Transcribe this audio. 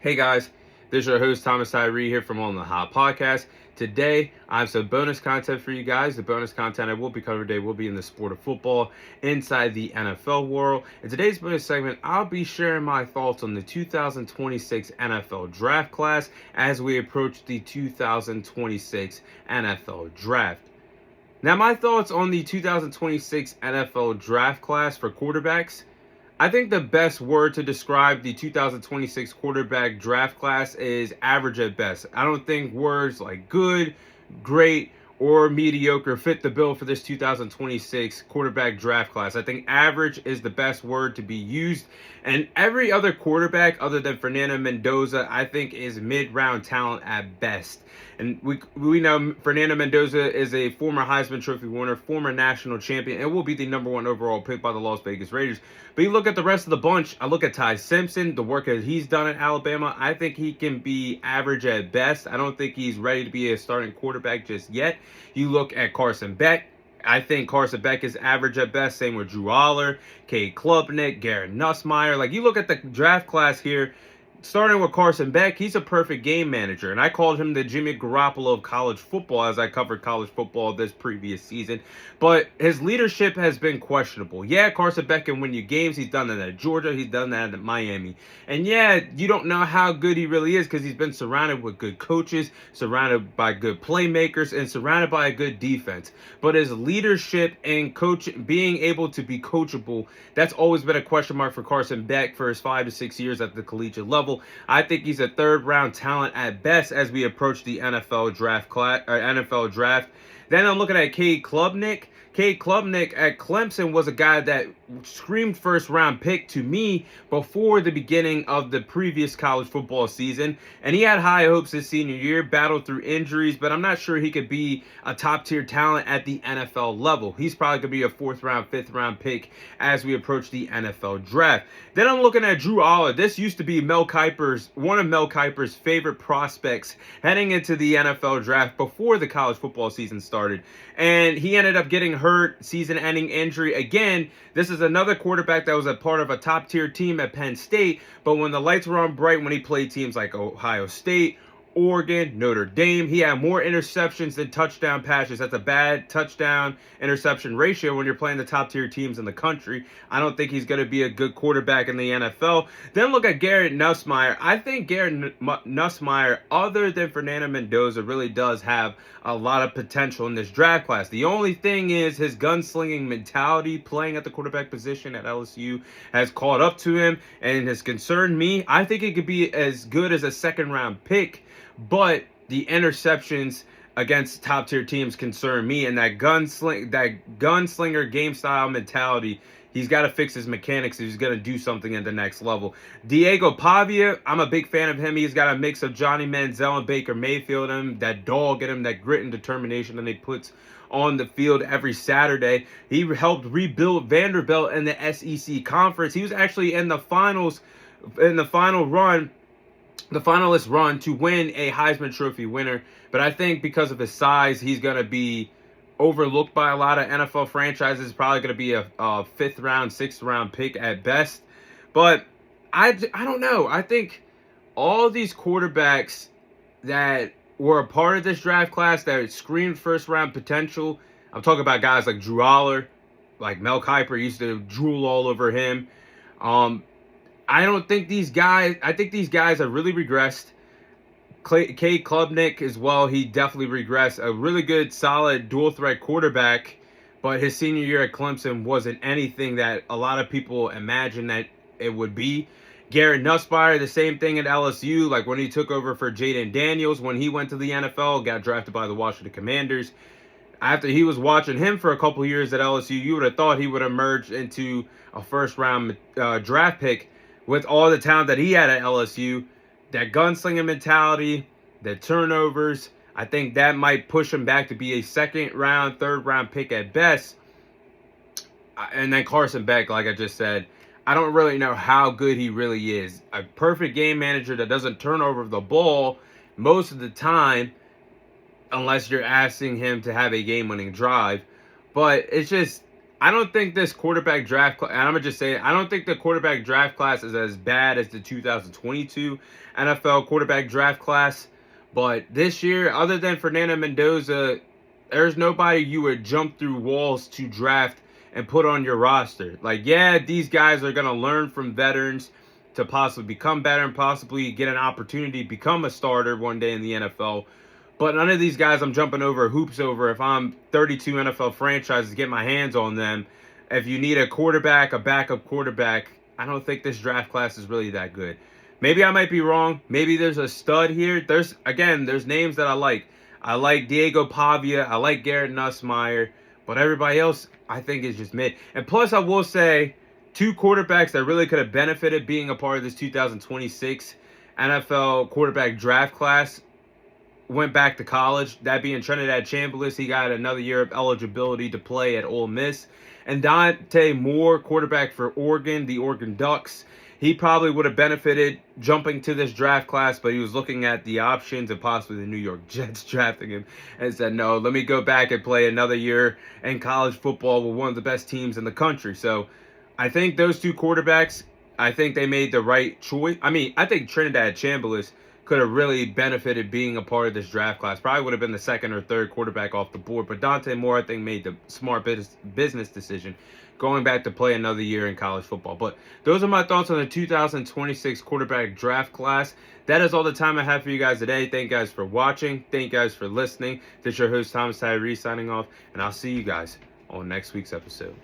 Hey guys, this is your host Thomas Tyree here from On the Hot Podcast. Today, I have some bonus content for you guys. The bonus content I will be covering today will be in the sport of football inside the NFL world. In today's bonus segment, I'll be sharing my thoughts on the 2026 NFL draft class as we approach the 2026 NFL draft. Now, my thoughts on the 2026 NFL draft class for quarterbacks. I think the best word to describe the 2026 quarterback draft class is average at best. I don't think words like good, great, or mediocre fit the bill for this 2026 quarterback draft class. I think average is the best word to be used. And every other quarterback other than Fernando Mendoza, I think, is mid-round talent at best. And we know Fernando Mendoza is a former Heisman Trophy winner, former national champion, and will be the #1 overall pick by the Las Vegas Raiders. But you look at the rest of the bunch, I look at Ty Simpson, the work that he's done at Alabama. I think he can be average at best. I don't think he's ready to be a starting quarterback just yet. You look at Carson Beck. I think Carson Beck is average at best. Same with Drew Aller, Cade Klubnik, Garrett Nussmeier. Like, you look at the draft class here, starting with Carson Beck, he's a perfect game manager. And I called him the Jimmy Garoppolo of college football as I covered college football this previous season. But his leadership has been questionable. Yeah, Carson Beck can win you games. He's done that at Georgia. He's done that at Miami. And yeah, you don't know how good he really is because he's been surrounded with good coaches, surrounded by good playmakers, and surrounded by a good defense. But his leadership and being able to be coachable, that's always been a question mark for Carson Beck for his 5 to 6 years at the collegiate level. I think he's a third-round talent at best as we approach the NFL draft. Then I'm looking at Cade Klubnik. Cade Klubnik at Clemson was a guy that screamed first-round pick to me before the beginning of the previous college football season. And he had high hopes his senior year, battled through injuries, but I'm not sure he could be a top-tier talent at the NFL level. He's probably going to be a 4th-round, 5th-round pick as we approach the NFL draft. Then I'm looking at Drew Aller. This used to be one of Mel Kiper's favorite prospects heading into the NFL draft before the college football season started. And he ended up getting hurt, season-ending injury. Again, this is another quarterback that was a part of a top-tier team at Penn State, but when the lights were on bright, when he played teams like Ohio State, Oregon, Notre Dame, he had more interceptions than touchdown passes. That's a bad touchdown interception ratio when you're playing the top tier teams in the country. I don't think he's going to be a good quarterback in the NFL. Then look at Garrett Nussmeier. I think Garrett Nussmeier, other than Fernando Mendoza, really does have a lot of potential in this draft class. The only thing is his gunslinging mentality playing at the quarterback position at LSU has caught up to him and has concerned me. I think it could be as good as a 2nd-round pick, but the interceptions against top tier teams concern me, and that gunslinger game style mentality, he's got to fix his mechanics if he's going to do something at the next level. Diego Pavia, I'm a big fan of him. He's got a mix of Johnny Manziel and Baker Mayfield in him, that dog in him, that grit and determination that he puts on the field every Saturday. He helped rebuild Vanderbilt in the SEC conference. He was actually in the finals, in the finalist run to win a Heisman Trophy winner. But I think because of his size, he's going to be overlooked by a lot of NFL franchises. Probably going to be a 5th-round, 6th-round pick at best. But I don't know. I think all these quarterbacks that were a part of this draft class that screamed first-round potential, I'm talking about guys like Drew Aller, like Mel Kiper used to drool all over him. I think these guys have really regressed. Cade Klubnik as well, he definitely regressed. A really good, solid, dual-threat quarterback, but his senior year at Clemson wasn't anything that a lot of people imagined that it would be. Garrett Nussmeier, the same thing at LSU, like when he took over for Jaden Daniels when he went to the NFL, got drafted by the Washington Commanders. After he was watching him for a couple years at LSU, you would have thought he would emerge into a 1st-round draft pick with all the talent that he had at LSU. That gunslinging mentality, the turnovers, I think that might push him back to be a 2nd-round, 3rd-round pick at best. And then Carson Beck, like I just said, I don't really know how good he really is. A perfect game manager that doesn't turn over the ball most of the time, unless you're asking him to have a game-winning drive. But it's just, I don't think this quarterback draft class, and I'm going to just say it, I don't think the quarterback draft class is as bad as the 2022 NFL quarterback draft class. But this year, other than Fernando Mendoza, there's nobody you would jump through walls to draft and put on your roster. Like, yeah, these guys are going to learn from veterans to possibly become better and possibly get an opportunity to become a starter one day in the NFL. But none of these guys I'm jumping over hoops over if I'm 32 NFL franchises to get my hands on them. If you need a quarterback, a backup quarterback, I don't think this draft class is really that good. Maybe I might be wrong. Maybe there's a stud here. There's names that I like. I like Diego Pavia. I like Garrett Nussmeier. But everybody else, I think, is just mid. And plus, I will say, two quarterbacks that really could have benefited being a part of this 2026 NFL quarterback draft class went back to college. That being Trinidad Chambliss, he got another year of eligibility to play at Ole Miss. And Dante Moore, quarterback for Oregon, the Oregon Ducks, he probably would have benefited jumping to this draft class, but he was looking at the options and possibly the New York Jets drafting him and said, no, let me go back and play another year in college football with one of the best teams in the country. So I think those two quarterbacks, I think they made the right choice. I mean, I think Trinidad Chambliss could have really benefited being a part of this draft class. Probably would have been the second or third quarterback off the board. But Dante Moore, I think, made the smart business decision going back to play another year in college football. But those are my thoughts on the 2026 quarterback draft class. That is all the time I have for you guys today. Thank you guys for watching. Thank you guys for listening. This is your host, Thomas Tyree, signing off. And I'll see you guys on next week's episode.